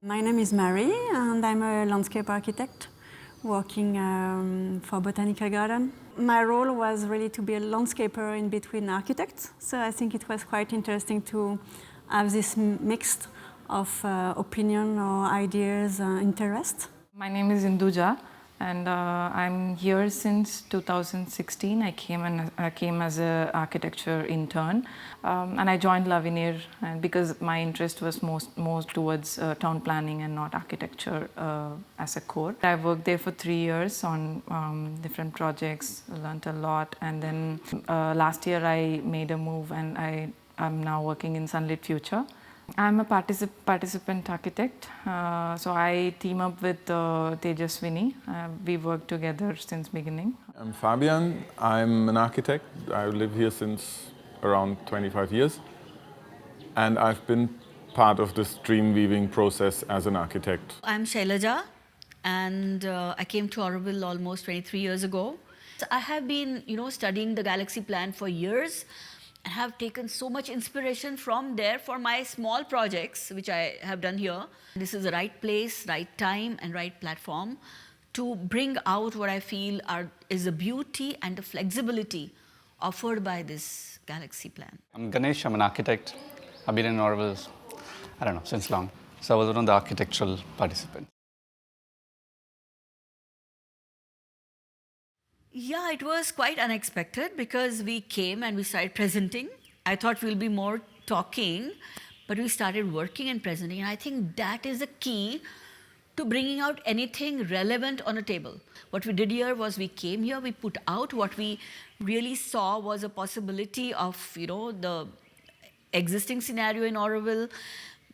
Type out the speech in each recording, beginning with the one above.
My name is Mary and I'm a landscape architect working for Botanical Garden. My role was really to be a landscaper in between architects, so I think it was quite interesting to have this mix of opinion or ideas, interest. My name is Induja and I'm here since 2016. I came as an architecture intern and I joined Lavinir because my interest was more towards town planning and not architecture as a core. I worked there for 3 years on different projects, learned a lot, and then last year I made a move and I'm now working in Sunlit Future. I'm a participant architect, so I team up with Tejaswini. We've worked together since beginning. I'm Fabian. I'm an architect. I live here since around 25 years. And I've been part of this DreamWeaving process as an architect. I'm Shailaja and I came to Auroville almost 23 years ago. I have been, studying the galaxy plan for years. I have taken so much inspiration from there for my small projects, which I have done here. This is the right place, right time, and right platform to bring out what I feel is the beauty and the flexibility offered by this galaxy plan. I'm Ganesh, I'm an architect. I've been in Auroville, since long. So I was one of the architectural participants. Yeah, it was quite unexpected because we came and we started presenting. I thought we'll be more talking, but we started working and presenting. And I think that is the key to bringing out anything relevant on a table. What we did here was we came here, we put out what we really saw was a possibility of, the existing scenario in Auroville,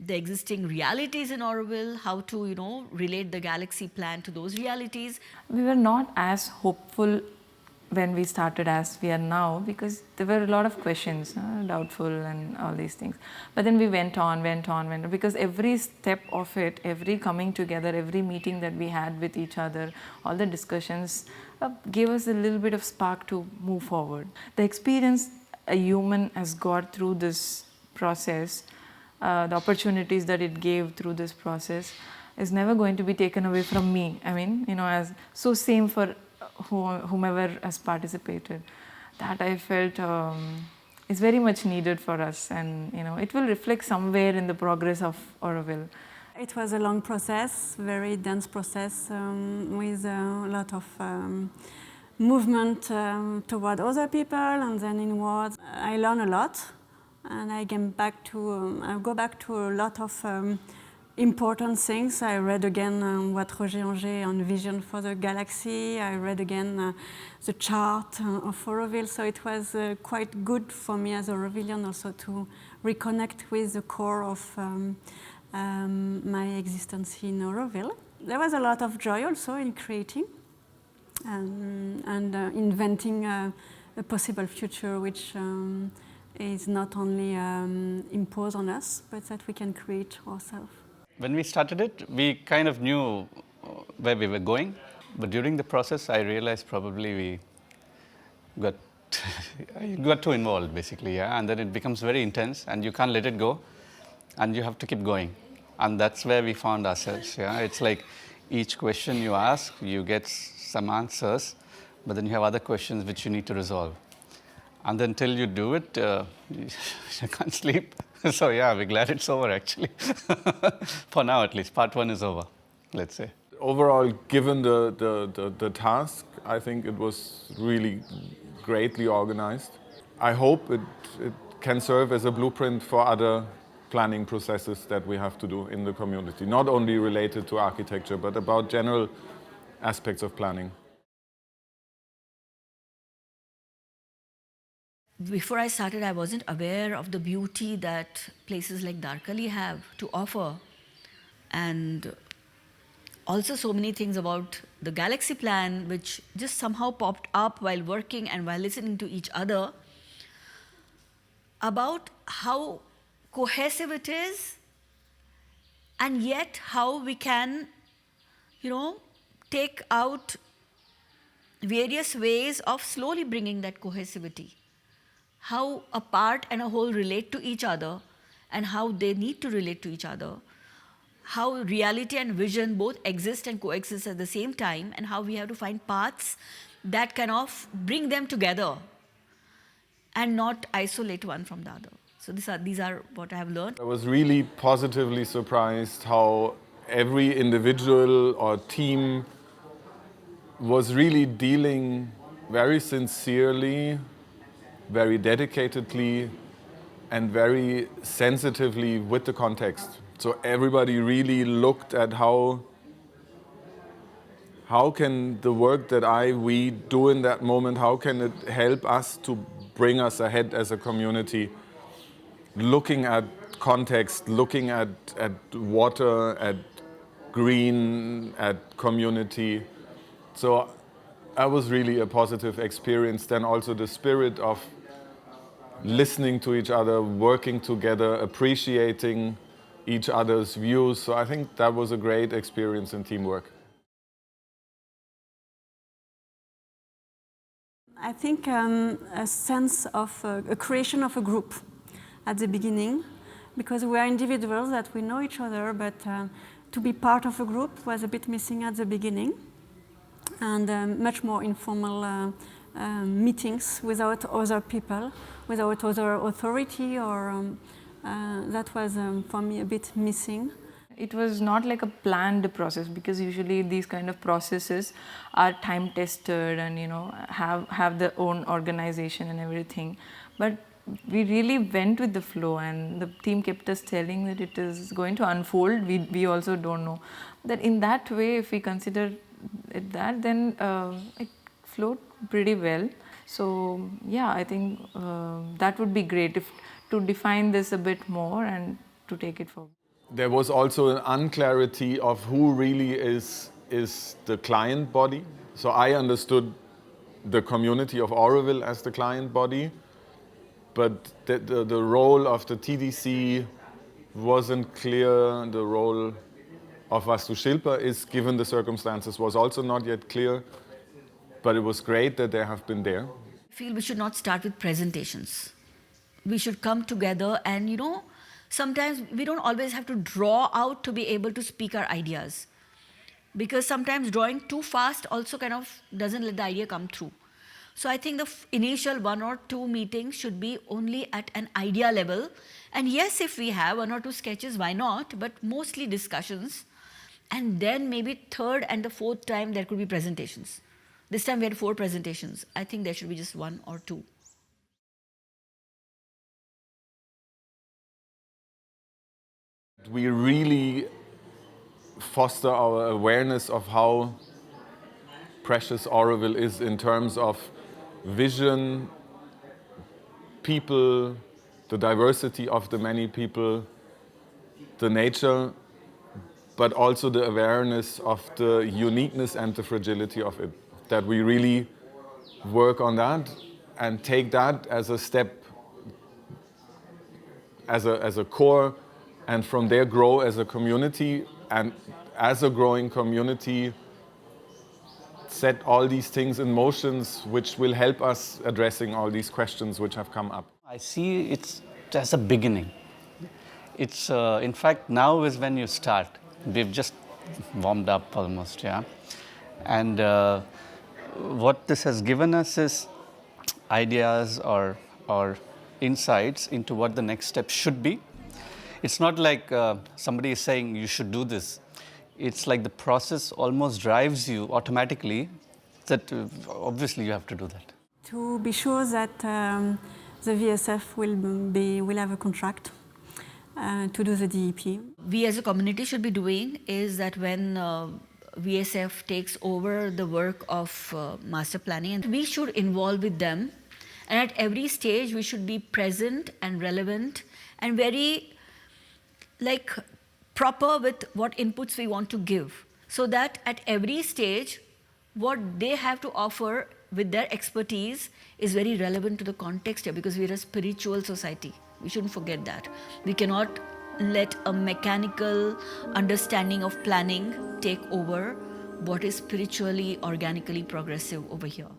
the existing realities in Auroville, how to, relate the galaxy plan to those realities. We were not as hopeful when we started as we are now because there were a lot of questions, doubtful and all these things. But then we went on because every step of it, every coming together, every meeting that we had with each other, all the discussions gave us a little bit of spark to move forward. The experience a human has got through this process, the opportunities that it gave through this process is never going to be taken away from me. I mean, as so same for whomever has participated. That I felt is very much needed for us, and it will reflect somewhere in the progress of Auroville. It was a long process, very dense process with a lot of movement toward other people and then inwards. I learned a lot. And I go back to a lot of important things. I read again what Roger Anger envisioned for the galaxy. I read again the chart of Auroville. So it was quite good for me as a Aurovillian also to reconnect with the core of my existence in Auroville. There was a lot of joy also in creating and inventing a possible future which is not only imposed on us, but that we can create ourselves. When we started it, we kind of knew where we were going. But during the process, I realized probably we got too involved, basically, yeah? And then it becomes very intense, and you can't let it go, and you have to keep going. And that's where we found ourselves, yeah? It's like each question you ask, you get some answers, but then you have other questions which you need to resolve. And until you do it, you can't sleep. So yeah, we're glad it's over actually. For now at least, part 1 is over, let's say. Overall, given the task, I think it was really greatly organized. I hope it can serve as a blueprint for other planning processes that we have to do in the community, not only related to architecture, but about general aspects of planning. Before I started, I wasn't aware of the beauty that places like Darkali have to offer. And also so many things about the galaxy plan, which just somehow popped up while working and while listening to each other, about how cohesive it is, and yet how we can, take out various ways of slowly bringing that cohesivity. How a part and a whole relate to each other and how they need to relate to each other. how reality and vision both exist and coexist at the same time, and how we have to find paths that kind of bring them together and not isolate one from the other. So these are what I have learned. I was really positively surprised how every individual or team was really dealing very sincerely, very dedicatedly, and very sensitively with the context. So everybody really looked at how can the work that we do in that moment, how can it help us to bring us ahead as a community? Looking at context, looking at water, at green, at community. So that was really a positive experience. Then also the spirit of listening to each other, working together, appreciating each other's views. So I think that was a great experience in teamwork. I think a sense of a creation of a group at the beginning, because we are individuals that we know each other, but to be part of a group was a bit missing at the beginning, and much more informal meetings without other people, without other authority, or that was for me a bit missing. It was not like a planned process, because usually these kind of processes are time tested and have their own organization and everything. But we really went with the flow, and the team kept us telling that it is going to unfold. We also don't know. That in that way, if we consider it that, then it flowed pretty well. So yeah, I think that would be great to define this a bit more and to take it forward. There was also an unclarity of who really is the client body. So I understood the community of Auroville as the client body, but the role of the TDC wasn't clear. The role of Vastushilpa is, given the circumstances, was also not yet clear, but it was great that they have been there. I feel we should not start with presentations. We should come together and, sometimes we don't always have to draw out to be able to speak our ideas, because sometimes drawing too fast also kind of doesn't let the idea come through. So I think the initial 1 or 2 meetings should be only at an idea level. And yes, if we have 1 or 2 sketches, why not? But mostly discussions. And then maybe third and the fourth time there could be presentations. This time we had 4 presentations. I think there should be just 1 or 2. We really foster our awareness of how precious Auroville is in terms of vision, people, the diversity of the many people, the nature, but also the awareness of the uniqueness and the fragility of it. That we really work on that and take that as a step, as a core, and from there grow as a community, and as a growing community set all these things in motions which will help us addressing all these questions which have come up. I see it as a beginning. It's in fact now is when you start. We've just warmed up almost, yeah. And what this has given us is ideas or insights into what the next step should be. It's not like somebody is saying you should do this. It's like the process almost drives you automatically that obviously you have to do that. To be sure that the VSF will have a contract to do the DEP. We as a community should be doing is that when VSF takes over the work of master planning, and we should involve with them, and at every stage we should be present and relevant and very proper with what inputs we want to give, so that at every stage what they have to offer with their expertise is very relevant to the context here, because we're a spiritual society. We shouldn't forget that. We cannot let a mechanical understanding of planning take over what is spiritually, organically progressive over here.